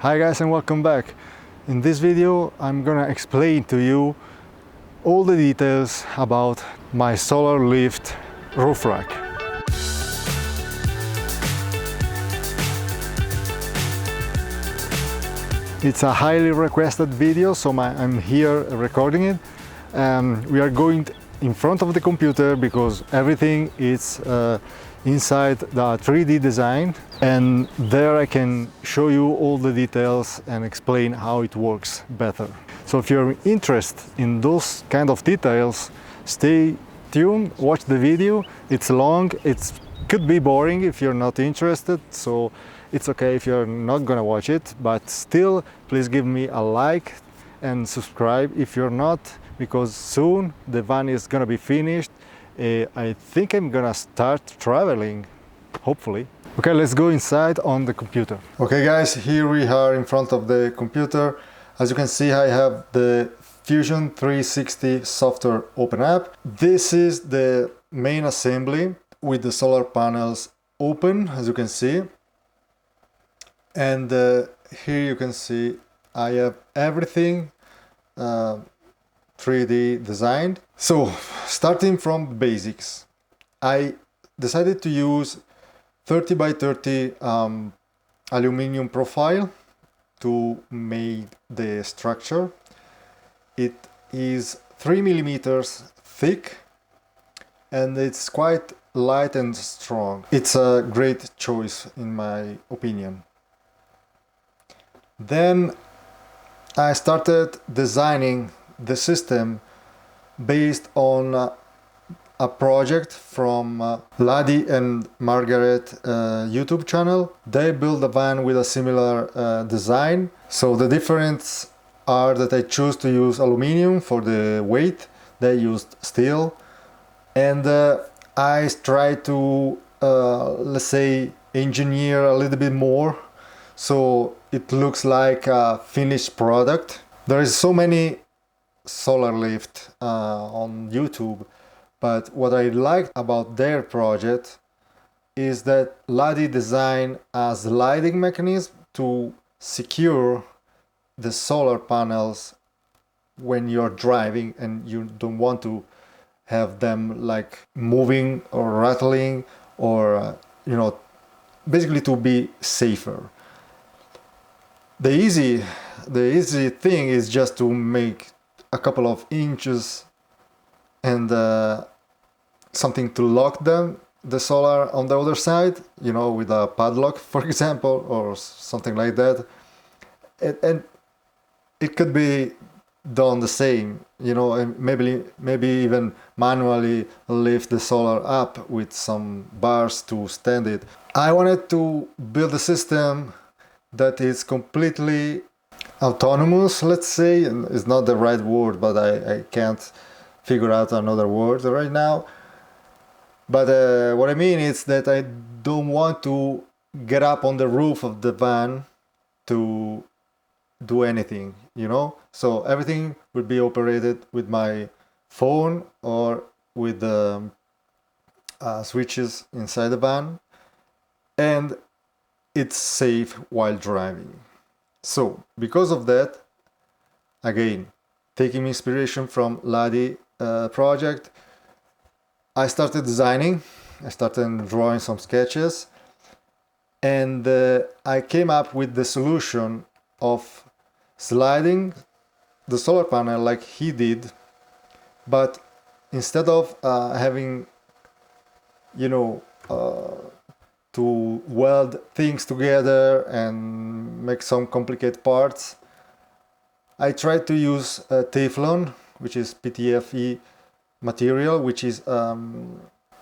Hi guys and welcome back. In this video I'm gonna explain to you all the details about my solar lift roof rack. It's a highly requested video, so I'm here recording it. We are going in front of the computer because everything is inside the 3D design, and there I can show you all the details and explain how it works better. So if you're interested in those kind of details, stay tuned, watch the video. It's long, it could be boring if you're not interested, so it's okay if you're not gonna watch it, but still please give me a like and subscribe if you're not, because soon the van is gonna be finished. I think I'm gonna start traveling, hopefully. Okay, let's go inside on the computer. Okay guys, here we are in front of the computer. As you can see, I have the Fusion 360 software open up. This is the main assembly with the solar panels open, as you can see. And here you can see I have everything 3D designed. So starting from the basics, I decided to use 30 by 30 aluminum profile to make the structure. It is 3 millimeters thick and it's quite light and strong. It's a great choice in my opinion. Then I started designing the system based on a project from Laddie and Margaret YouTube channel. They built a van with a similar design. So the difference are that I choose to use aluminum for the weight. They used steel. And I try to, let's say, engineer a little bit more so it looks like a finished product. There is so many solar lift on YouTube, but what I liked about their project is that Laddie designed a sliding mechanism to secure the solar panels when you're driving and you don't want to have them like moving or rattling, or basically to be safer. The easy thing is just to make a couple of inches and something to lock the solar on the other side, with a padlock, for example, or something like that. And it could be done the same, and maybe even manually lift the solar up with some bars to stand it. I wanted to build a system that is completely autonomous, let's say. It's not the right word, but I can't figure out another word right now. But what I mean is that I don't want to get up on the roof of the van to do anything, So everything will be operated with my phone or with the switches inside the van, and it's safe while driving. So because of that, again, taking inspiration from Laddie project, I started designing. I started drawing some sketches, and I came up with the solution of sliding the solar panel like he did, but instead of having to weld things together and make some complicated parts, I tried to use Teflon, which is PTFE material, which is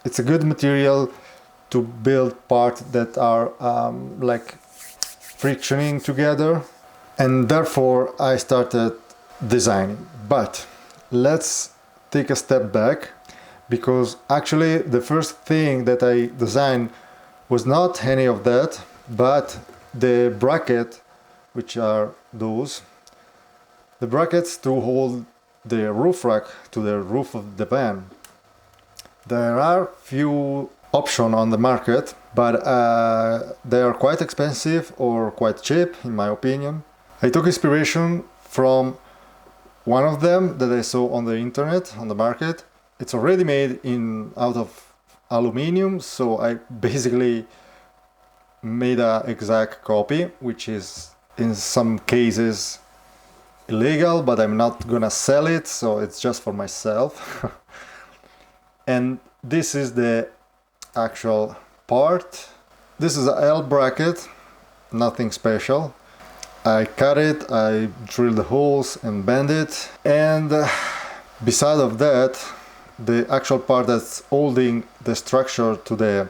it's a good material to build parts that are like frictioning together, and therefore I started designing. But let's take a step back, because actually the first thing that I designed was not any of that, but the bracket, which are those, the brackets to hold the roof rack to the roof of the van. There are few options on the market, but they are quite expensive or quite cheap in my opinion. I took inspiration from one of them that I saw on the internet, on the market. It's already made out of aluminium, so I basically made an exact copy, which is in some cases illegal, but I'm not gonna sell it, so it's just for myself. And this is the actual part. This is a L bracket, nothing special. I cut it, I drilled the holes and bend it, and beside of that, the actual part that's holding the structure to the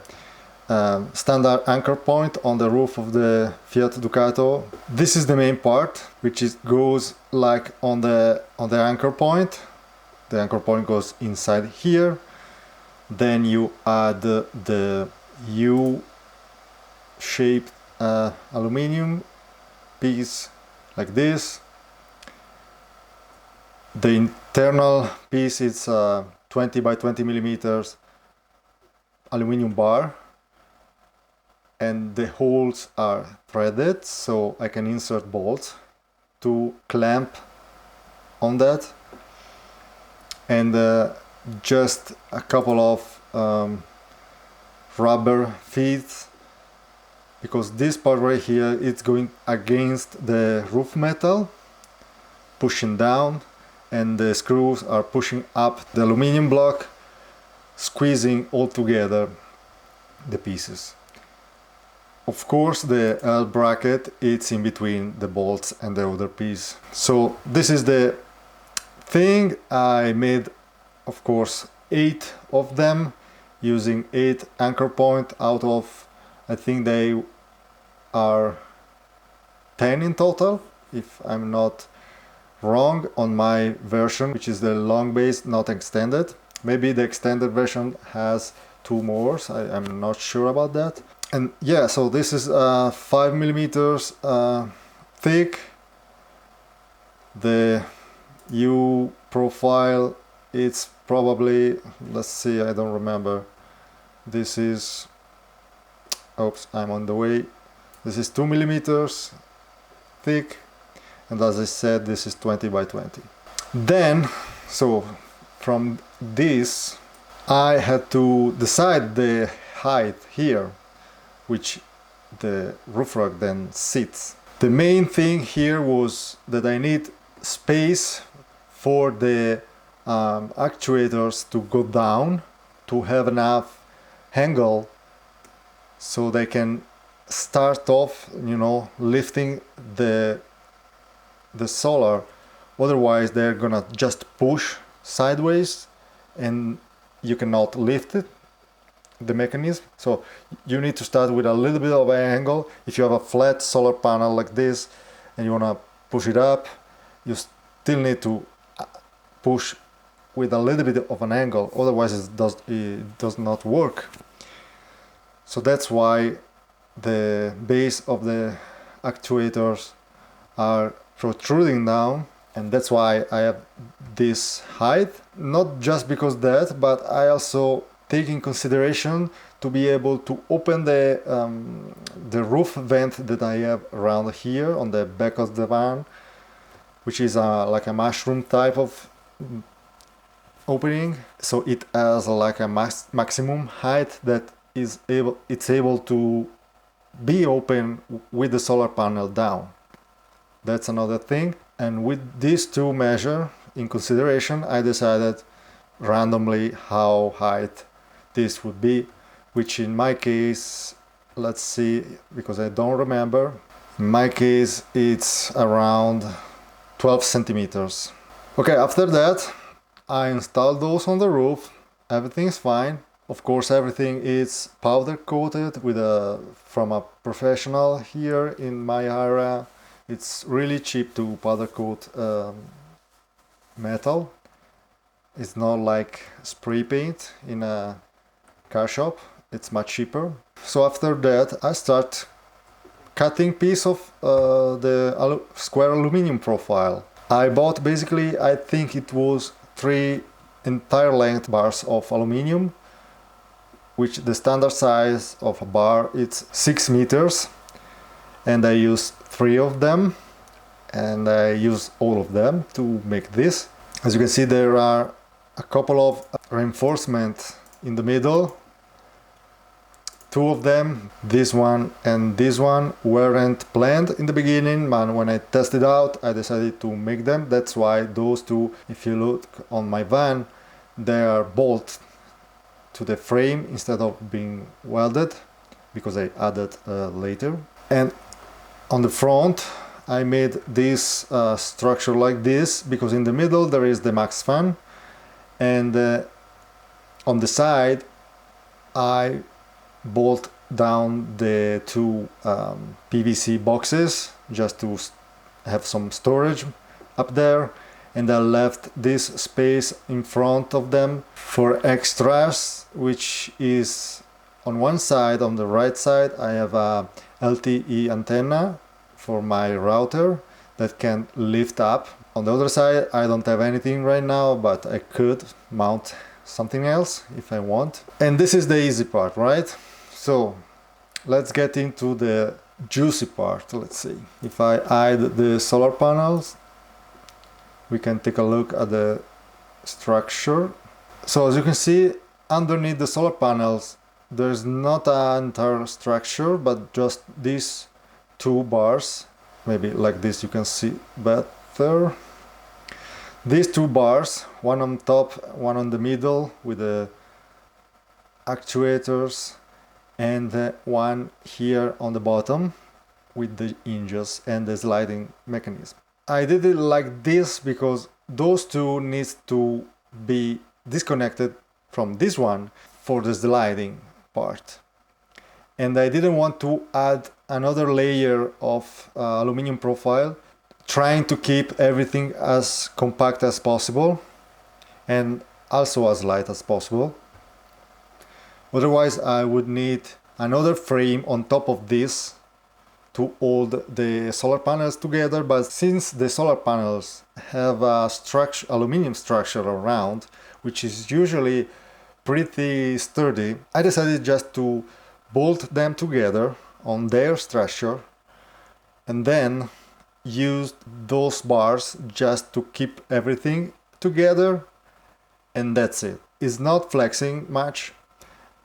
standard anchor point on the roof of the Fiat Ducato. This is the main part, which goes like on the anchor point. The anchor point goes inside here. Then you add the U-shaped aluminium piece like this. The internal piece is 20 by 20 millimeters aluminium bar, and the holes are threaded, so I can insert bolts to clamp on that, and just a couple of rubber feet, because this part right here, it's going against the roof metal, pushing down, and the screws are pushing up the aluminium block, squeezing all together the pieces. Of course, the L bracket, it's in between the bolts and the other piece. So this is the thing. I made, of course, 8 of them using 8 anchor point out of, I think they are 10 in total, if I'm not wrong, on my version, which is the long base, not extended. Maybe the extended version has 2 more, I'm not sure about that. And yeah, so this is 5 millimeters thick. The U profile, it's probably, let's see, I don't remember. This is, oops, I'm on the way. This is 2 millimeters thick, and as I said, this is 20 by 20. Then, so from this, I had to decide the height here, which the roof rack then sits. The main thing here was that I need space for the actuators to go down, to have enough angle so they can start off, you know, lifting the solar. Otherwise they're gonna just push sideways and you cannot lift it, the mechanism. So you need to start with a little bit of an angle. If you have a flat solar panel like this and you want to push it up, you still need to push with a little bit of an angle, otherwise it does not work. So that's why the base of the actuators are protruding down, and that's why I have this height. Not just because that, but I also take in consideration to be able to open the roof vent that I have around here on the back of the van, which is like a mushroom type of opening. So it has like a maximum height that it's able to be open with the solar panel down. That's another thing. And with these two measures in consideration, I decided randomly how height this would be, which in my case, let's see, because I don't remember, in my case it's around 12 centimeters. Okay, after that I installed those on the roof. Everything's fine. Of course, everything is powder coated with from a professional here in my area. It's really cheap to powder coat metal. It's not like spray paint in a car shop. It's much cheaper. So after that I start cutting piece of the square aluminum profile. I bought basically, I think it was 3 entire length bars of aluminum which the standard size of a bar it's 6 meters, and I use 3 of them, and I use all of them to make this. As you can see, there are a couple of reinforcements in the middle. 2 of them, this one and this one, weren't planned in the beginning, but when I tested out I decided to make them. That's why those 2, if you look on my van, they are bolted to the frame instead of being welded, because I added later. And on the front I made this structure like this, because in the middle there is the max fan, and on the side I bolt down the 2 PVC boxes just to have some storage up there, and I left this space in front of them for extras, which is on one side. On the right side I have a LTE antenna for my router that can lift up. On the other side I don't have anything right now, but I could mount something else if I want. And this is the easy part, right? So let's get into the juicy part. Let's see. If I hide the solar panels, we can take a look at the structure. So as you can see, underneath the solar panels there's not an entire structure, but just these 2 bars. Maybe like this you can see better. These 2 bars, one on top, one on the middle with the actuators, and one here on the bottom with the hinges and the sliding mechanism. I did it like this because those 2 needs to be disconnected from this one for the sliding part, and I didn't want to add another layer of aluminum profile, trying to keep everything as compact as possible and also as light as possible. Otherwise I would need another frame on top of this to hold the solar panels together, but since the solar panels have a aluminum structure around, which is usually pretty sturdy, I decided just to bolt them together on their structure and then used those bars just to keep everything together, and that's it. It's not flexing much.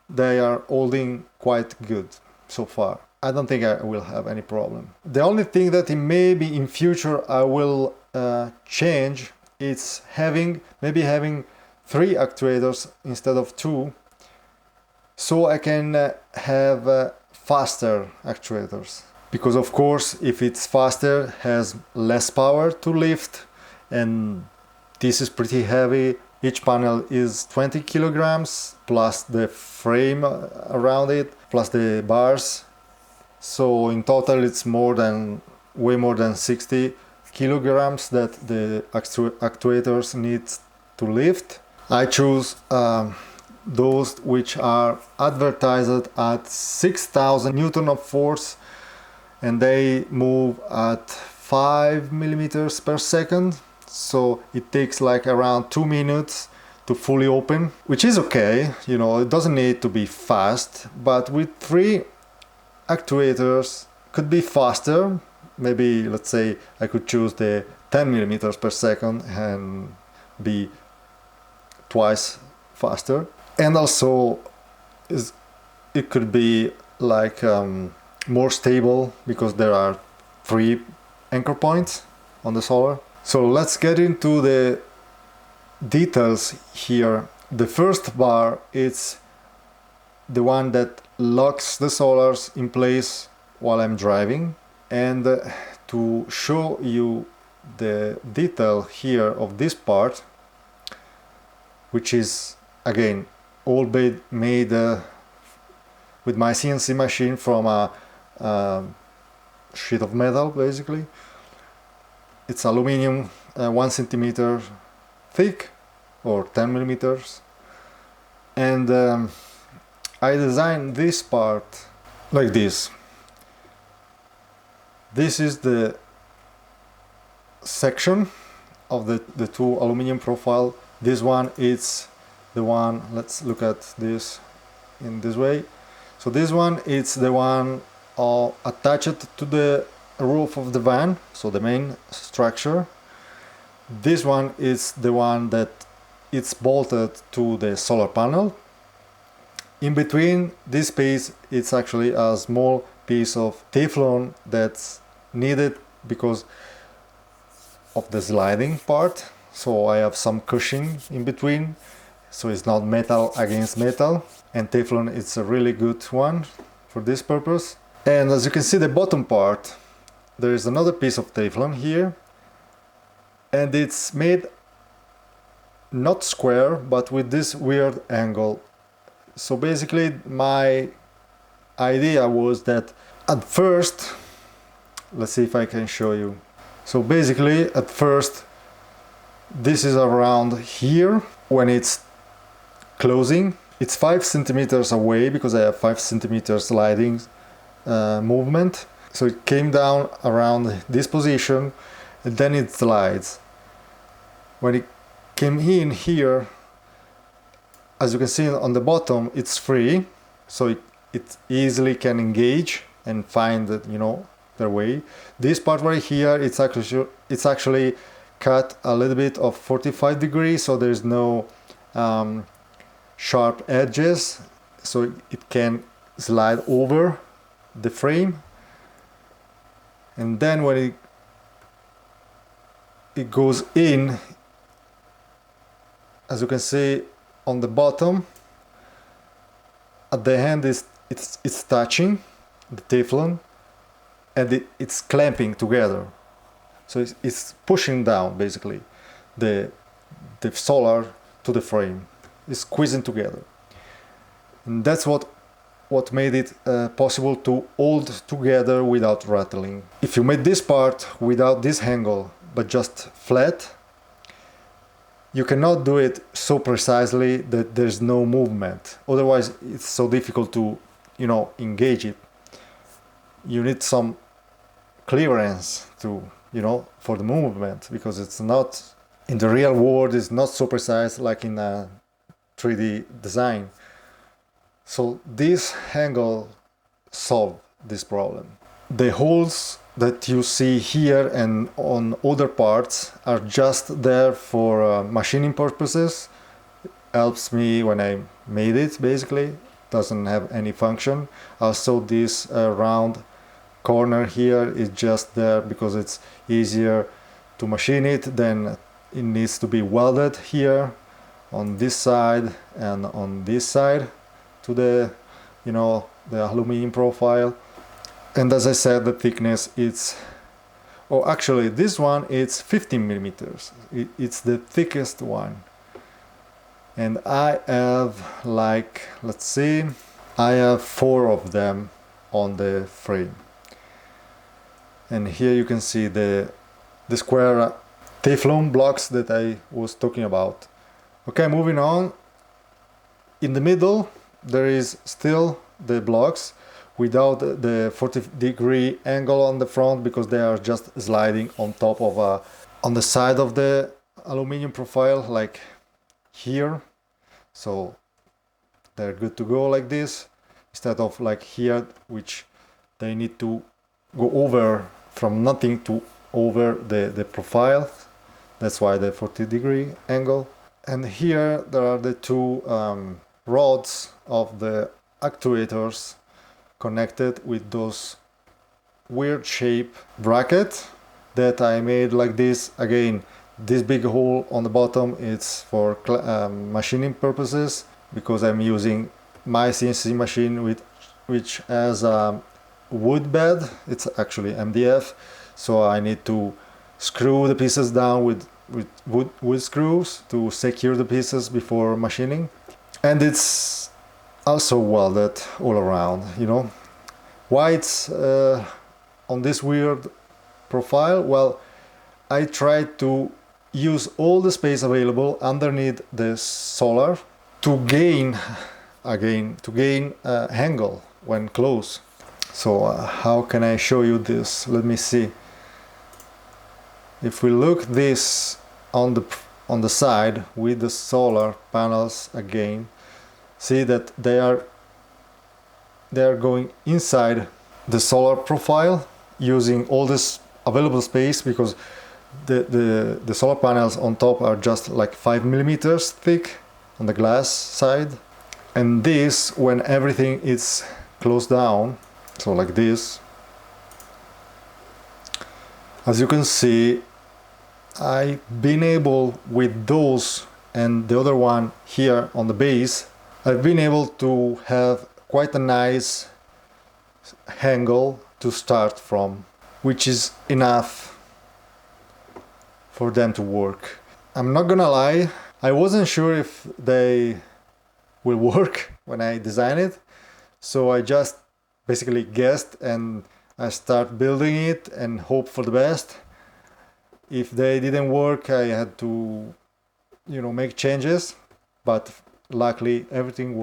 They are holding quite good so far. I don't think I will have any problem. The only thing that maybe in future I will change is maybe having 3 actuators instead of 2, so I can have faster actuators. Because of course if it's faster, has less power to lift, and this is pretty heavy. Each panel is 20 kilograms plus the frame around it plus the bars, so in total it's way more than 60 kilograms that the actuators need to lift. I choose those which are advertised at 6,000 Newton of force, and they move at 5 millimeters per second. So it takes like around 2 minutes to fully open, which is okay, you know, it doesn't need to be fast, but with 3 actuators could be faster. Maybe let's say I could choose the 10 millimeters per second and be twice faster. And also it could be like more stable because there are 3 anchor points on the solar. So let's get into the details here. The first bar is the one that locks the solars in place while I'm driving. And to show you the detail here of this part, which is again all made with my CNC machine from a sheet of metal basically. It's aluminum, 1 centimeter thick or 10 millimeters, and I designed this part like this. This is the section of the 2 aluminum profile. This one is the one, let's look at this. in this way. So this one is the one attached to the roof of the van, so the main structure. This one is the one that it's bolted to the solar panel. In between this space, it's actually a small piece of Teflon that's needed because of the sliding part. So I have some cushion in between, so it's not metal against metal. And Teflon is a really good one for this purpose. And as you can see, the bottom part, there is another piece of Teflon here, and it's made not square, but with this weird angle. So basically my idea was that at first, let's see if I can show you. So basically at first this is around here. When it's closing, it's 5 centimeters away because I have 5 centimeters sliding movement. So it came down around this position and then it slides. When it came in here, as you can see on the bottom, it's free, so it easily can engage and find their way. This part right here, it's actually cut a little bit of 45 degrees, so there's no sharp edges, so it can slide over the frame. And then when it goes in, as you can see on the bottom, at the end it's touching the Teflon and it's clamping together. So it's pushing down basically the solar to the frame. It's squeezing together. And that's what made it possible to hold together without rattling. If you made this part without this angle but just flat, you cannot do it so precisely that there's no movement. Otherwise it's so difficult to engage it. You need some clearance to for the movement, because it's not in the real world, it's not so precise like in a 3D design. So this angle solved this problem. The holes that you see here and on other parts are just there for machining purposes. Helps me when I made it, basically. Doesn't have any function. Also this round corner here is just there because it's easier to machine it. Then it needs to be welded here on this side and on this side to the the aluminum profile. And as I said, the thickness is, actually this one is 15 millimeters. It's the thickest one. And I have let's see, I have 4 of them on the frame. And here you can see the square Teflon blocks that I was talking about. Okay, moving on. In the middle there is still the blocks without the 40-degree angle on the front, because they are just sliding on top of on the side of the aluminum profile, like here. So they're good to go like this, instead of like here, which they need to go over from nothing to over the profile. That's why the 40-degree angle. And here there are the 2 rods of the actuators connected with those weird shape bracket that I made like this. Again, this big hole on the bottom, it's for machining purposes, because I'm using my CNC machine which has a wood bed. It's actually MDF, so I need to screw the pieces down with wood screws to secure the pieces before machining. And it's also welded all around. Why it's on this weird profile? Well, I tried to use all the space available underneath the solar to gain angle when close. So how can I show you this? Let me see. If we look this on the side with the solar panels again, see that they are they are going inside the solar profile using all this available space, because the solar panels on top are just like 5 millimeters thick on the glass side. And this, when everything is closed down, so like this, as you can see, I've been able, with those and the other one here on the base, I've been able to have quite a nice angle to start from, which is enough for them to work. I'm not gonna lie, I wasn't sure if they will work when I designed it, so I just basically guessed and I start building it and hope for the best. If they didn't work, I had to, make changes, but luckily everything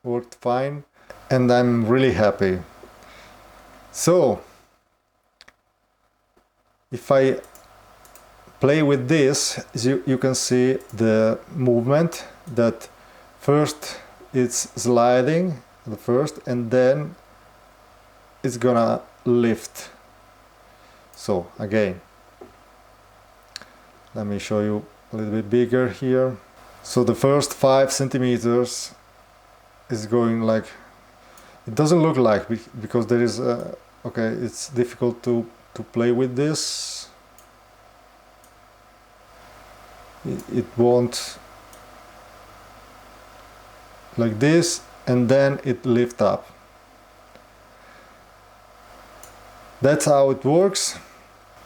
worked fine, and I'm really happy. So if I play with this, you can see the movement, that first it's sliding the first, and then it's gonna lift. So again, let me show you a little bit bigger here. So the first 5 centimeters is going like, it doesn't look like, because there is okay, it's difficult to play with this. It won't, like this, and then it lifts up. That's how it works.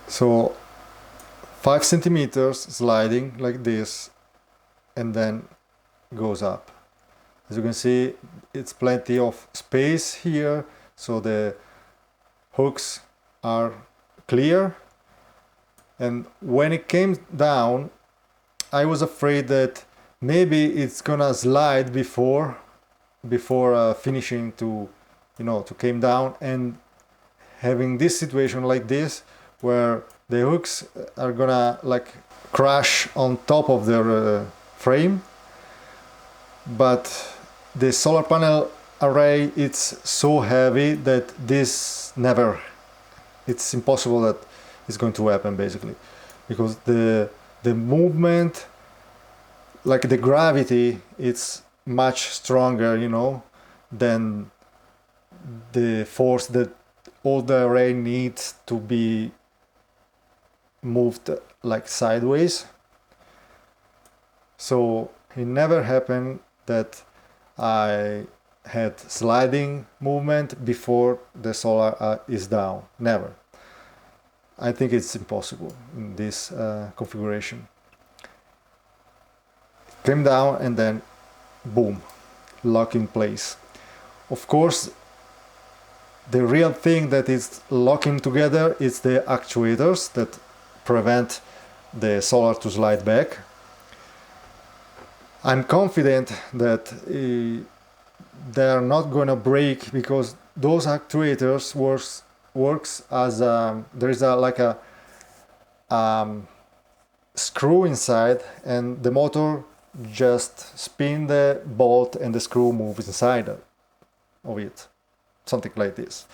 So 5 centimeters sliding like this, and then goes up. As you can see, it's plenty of space here, so the hooks are clear. And when it came down, I was afraid that maybe it's gonna slide before finishing to came down, and having this situation like this, where the hooks are gonna like crash on top of their frame. But the solar panel array, it's so heavy that this never, it's impossible that it's going to happen, basically, because the movement, like the gravity, it's much stronger, than the force that all the array needs to be moved like sideways. So it never happened that I had sliding movement before the solar is down. Never. I think it's impossible in this configuration. It came down and then boom, lock in place. Of course, the real thing that is locking together is the actuators that prevent the solar to slide back. I'm confident that they are not gonna break, because those actuators works as there is like a screw inside, and the motor just spin the bolt and the screw moves inside of it, something like this.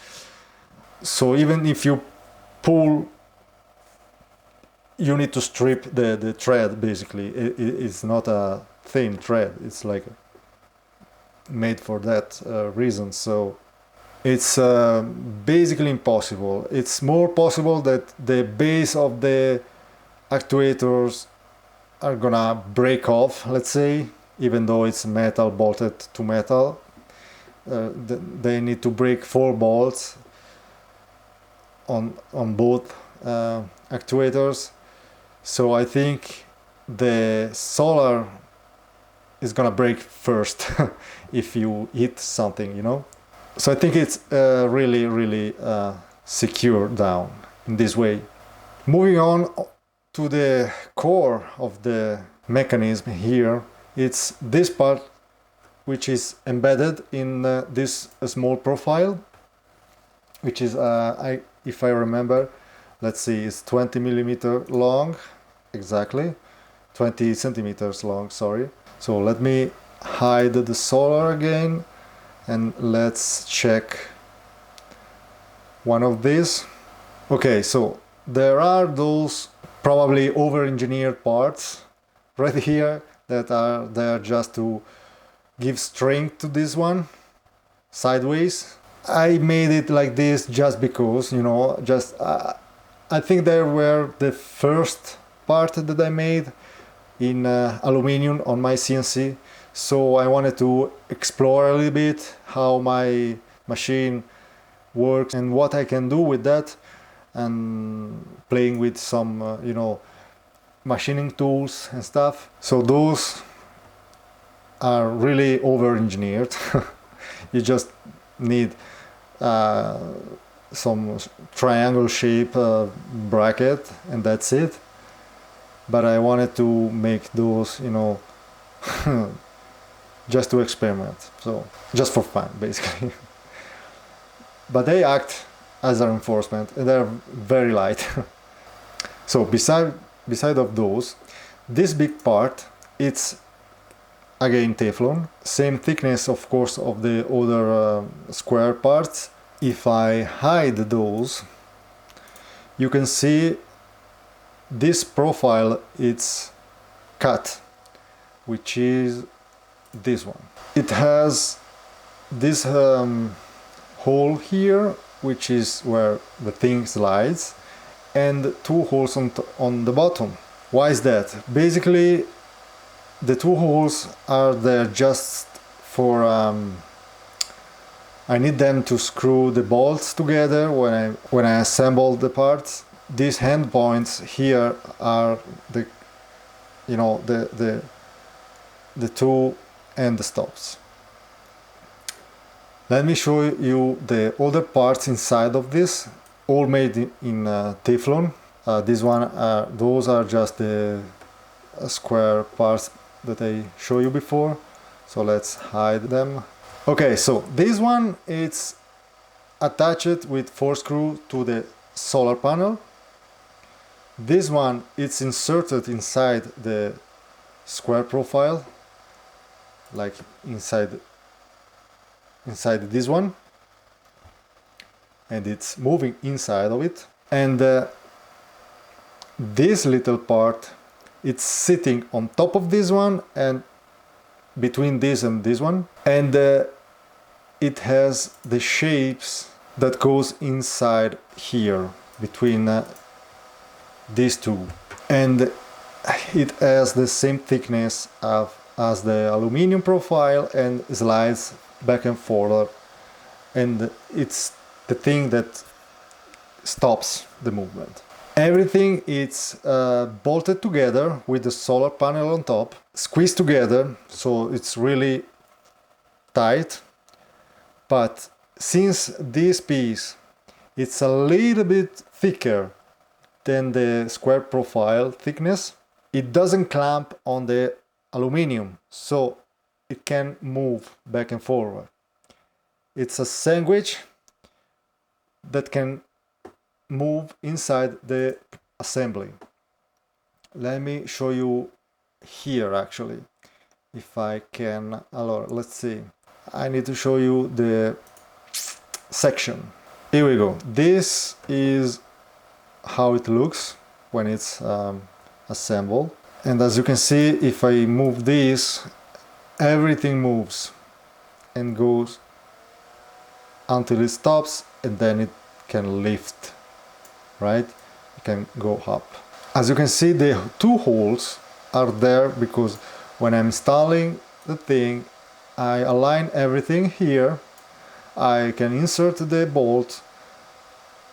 So even if you pull, you need to strip the thread, basically. It's not a thin thread, it's like made for that reason. So it's basically impossible. It's more possible that the base of the actuators are gonna break off, let's say, even though it's metal bolted to metal. They need to break 4 bolts on both actuators. So I think the solar is gonna break first if you hit something, So I think it's really secure down in this way. Moving on to the core of the mechanism here, it's this part which is embedded in this small profile, which is, if I remember, let's see, it's 20 millimeter long, exactly, 20 centimeters long, sorry. So let me hide the solar again, and let's check one of these. Okay, so there are those probably over-engineered parts right here that are there just to give strength to this one sideways. I made it like this just because, you know, just I think they were the first part that I made in aluminum on my CNC, so I wanted to explore a little bit how my machine works and what I can do with that, and playing with some you know, machining tools and stuff. So those are really over-engineered. You just need some triangle shape bracket and that's it. But I wanted to make those, you know, just to experiment, so just for fun basically. But they act as a reinforcement and they're very light. So beside of those, this big part, it's again Teflon, same thickness of course of the other square parts. If I hide those, you can see this profile, it's cut, which is this one. It has this hole here, which is where the thing slides, and two holes on the bottom. Why is that? Basically, the two holes are there just for I need them to screw the bolts together when I assemble the parts. These hand points here are the, you know, the two end stops. Let me show you the other parts inside of this, all made in Teflon. Those are just the square parts that I showed you before. So let's hide them. Okay, so this one, it's attached with 4 screws to the solar panel. This one, it's inserted inside the square profile, like inside this one, and it's moving inside of it. And this little part, it's sitting on top of this one and between this and this one, and it has the shapes that goes inside here between these two, and it has the same thickness as the aluminum profile and slides back and forward, and it's the thing that stops the movement. Everything is bolted together with the solar panel on top, squeezed together, so it's really tight. But since this piece it's a little bit thicker than the square profile thickness, it doesn't clamp on the aluminum, so it can move back and forward. It's a sandwich that can move inside the assembly. Let me show you here actually, if I can. Let's see. I need to show you the section. Here we go. This is how it looks when it's assembled. And as you can see, if I move this, everything moves and goes until it stops, and then it can lift, right? It can go up. As you can see, the two holes are there because when I'm installing the thing, I align everything here. I can insert the bolt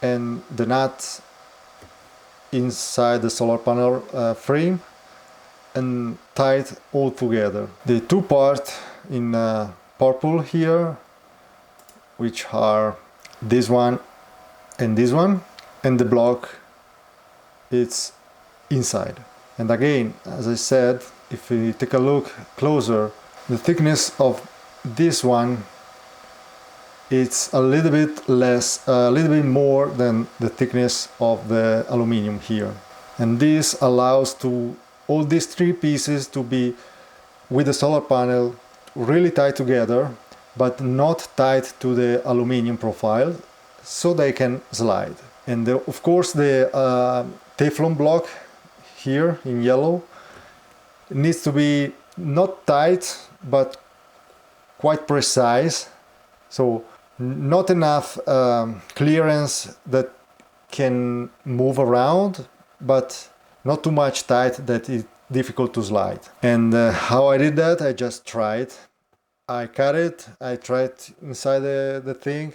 and the nut inside the solar panel frame and tie it all together. The two parts in purple here, which are this one, and the block, it's inside. And again, as I said, if we take a look closer, the thickness of this one, it's a little bit less, a little bit more than the thickness of the aluminum here. And this allows to all these three pieces to be with the solar panel really tight together, but not tied to the aluminum profile, so they can slide. And of course the Teflon block here in yellow needs to be not tight but quite precise, so not enough clearance that can move around, but not too much tight that it's difficult to slide. And how I did that, I just tried. I cut it, I tried inside the thing,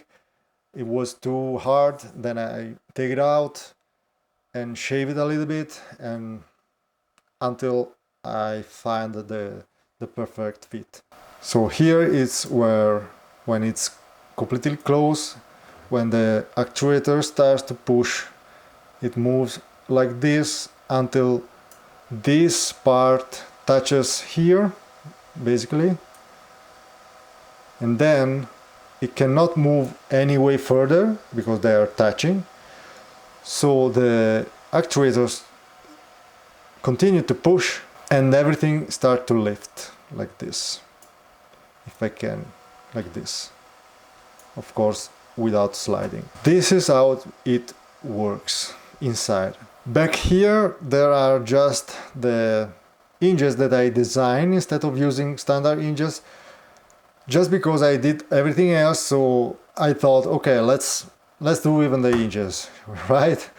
it was too hard, then I take it out and shave it a little bit, and until I find the perfect fit. So here is where, when it's completely closed, when the actuator starts to push, it moves like this until this part touches here, basically, and then it cannot move any way further because they are touching. So the actuators continue to push and everything start to lift like this. If I can, like this. Of course, without sliding. This is how it works inside. Back here there are just the hinges that I designed instead of using standard hinges, just because I did everything else, so I thought, okay, let's do even the hinges, right?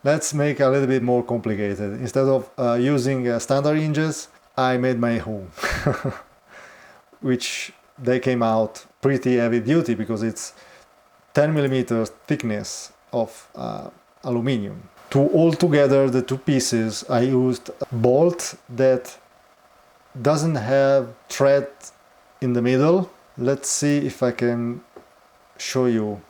Let's make a little bit more complicated. Instead of using standard hinges, I made my own, which they came out pretty heavy duty because it's 10 millimeters thickness of aluminium. To hold together the two pieces, I used a bolt that doesn't have thread in the middle. Let's see if I can show you.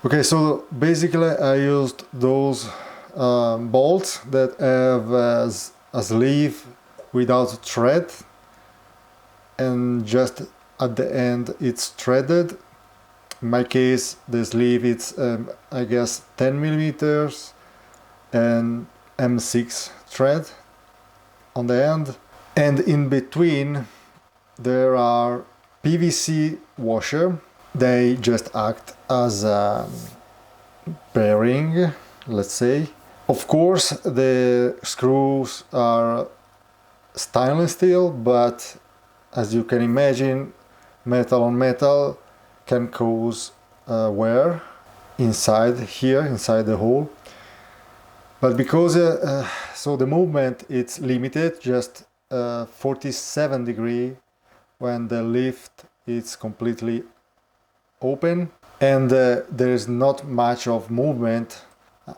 Okay, so basically I used those bolts that have a sleeve without thread, and just at the end it's threaded. In my case the sleeve it's I guess 10 millimeters and M6 thread on the end, and in between there are PVC washer. They just act as a bearing, let's say. Of course the screws are stainless steel, but as you can imagine, metal on metal can cause wear inside here, inside the hole. But because so the movement it's limited, just 47 degree when the lift is completely open, and there is not much of movement.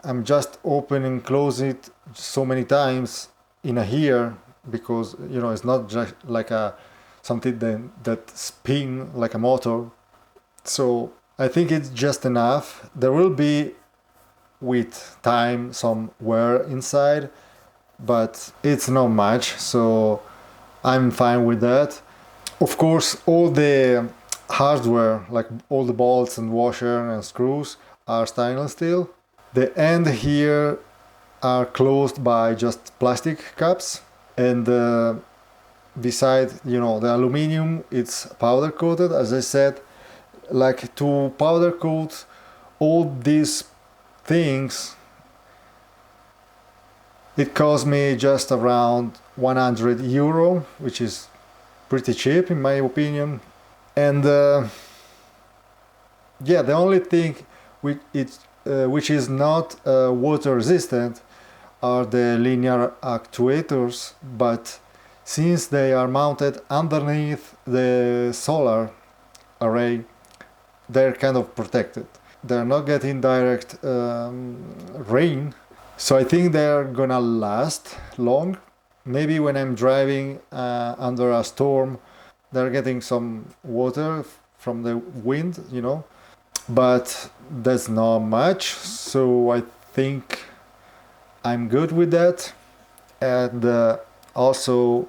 I'm just open and close it so many times in a year, because you know it's not just like a something that spin like a motor. So I think it's just enough. There will be with time some wear inside, but it's not much, so I'm fine with that. Of course all the hardware, like all the bolts and washer and screws, are stainless steel. The end here are closed by just plastic caps, and beside, you know, the aluminum, it's powder coated. As I said, like to powder coat all these things, it cost me just around 100 euro, which is pretty cheap in my opinion. And yeah, the only thing which is not water resistant are the linear actuators, but since they are mounted underneath the solar array, they're kind of protected. They're not getting direct rain, so I think they're gonna last long. Maybe when I'm driving under a storm, they're getting some water from the wind, you know, but that's not much, so I think I'm good with that. And also,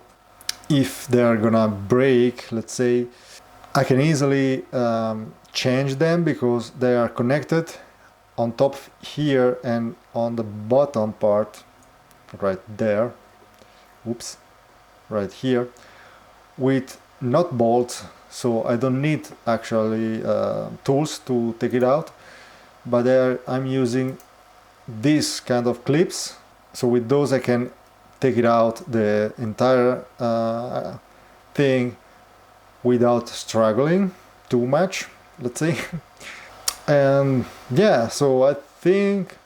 if they're gonna break, let's say, I can easily change them because they are connected on top here and on the bottom part right there, oops, right here, with not bolts, so I don't need actually tools to take it out, but there I'm using these kind of clips, so with those I can take it out the entire thing without struggling too much, let's say. And yeah, so I think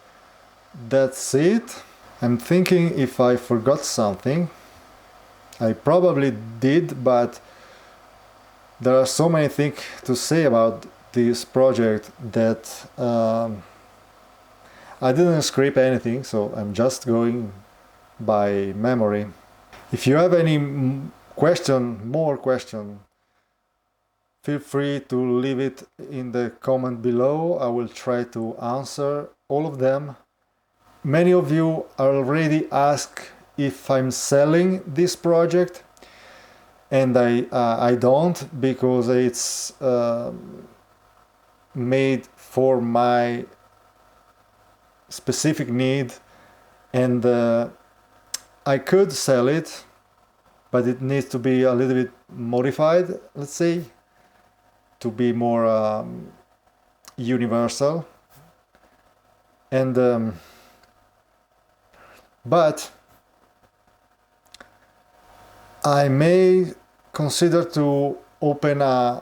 that's it. I'm thinking if I forgot something. I probably did, but there are so many things to say about this project that I didn't script anything, so I'm just going by memory. If you have any more question, feel free to leave it in the comment below. I will try to answer all of them. Many of you already asked if I'm selling this project, and I don't, because it's made for my specific need, and I could sell it, but it needs to be a little bit modified, let's say, to be more universal. And but I may consider to open a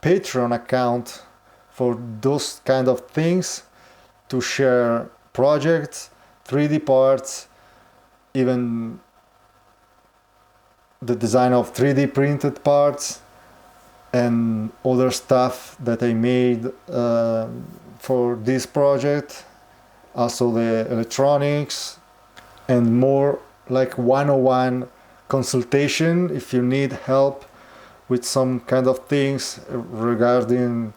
Patreon account for those kind of things, to share projects, 3D parts, even the design of 3D printed parts and other stuff that I made for this project, also the electronics, and more like 101 consultation if you need help with some kind of things regarding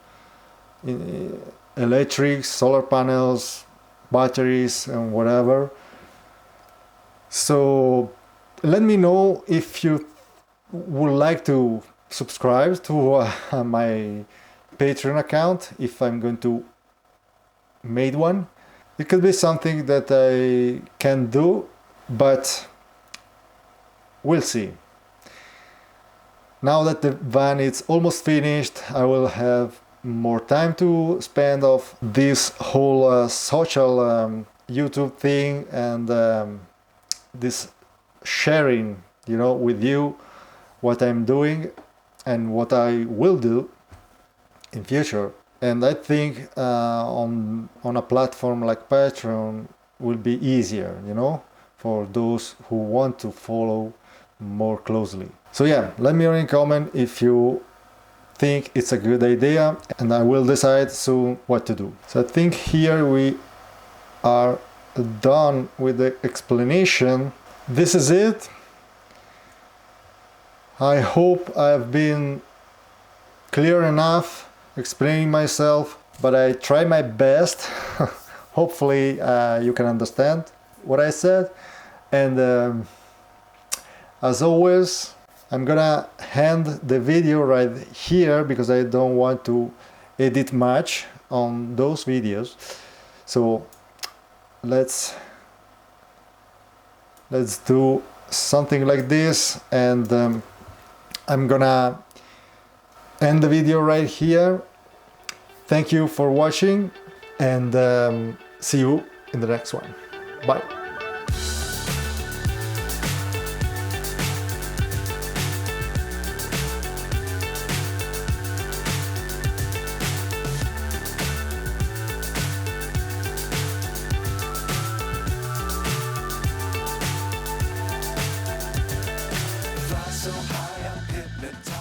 electrics, solar panels, batteries, and whatever. So let me know if you would like to subscribe to my Patreon account, if I'm going to make one. It could be something that I can do, but we'll see. Now that the van is almost finished, I will have more time to spend of this whole social YouTube thing, and this sharing, with you what I'm doing and what I will do in future. And I think on a platform like Patreon will be easier, for those who want to follow more closely. So yeah, let me know in comment if you think it's a good idea, and I will decide soon what to do. So I think here we are done with the explanation. This is it. I hope I've been clear enough explaining myself, but I try my best. Hopefully you can understand what I said. And as always, I'm gonna end the video right here because I don't want to edit much on those videos. So let's do something like this, and I'm gonna end the video right here. Thank you for watching, and see you in the next one. Bye. So high, I'm hypnotized.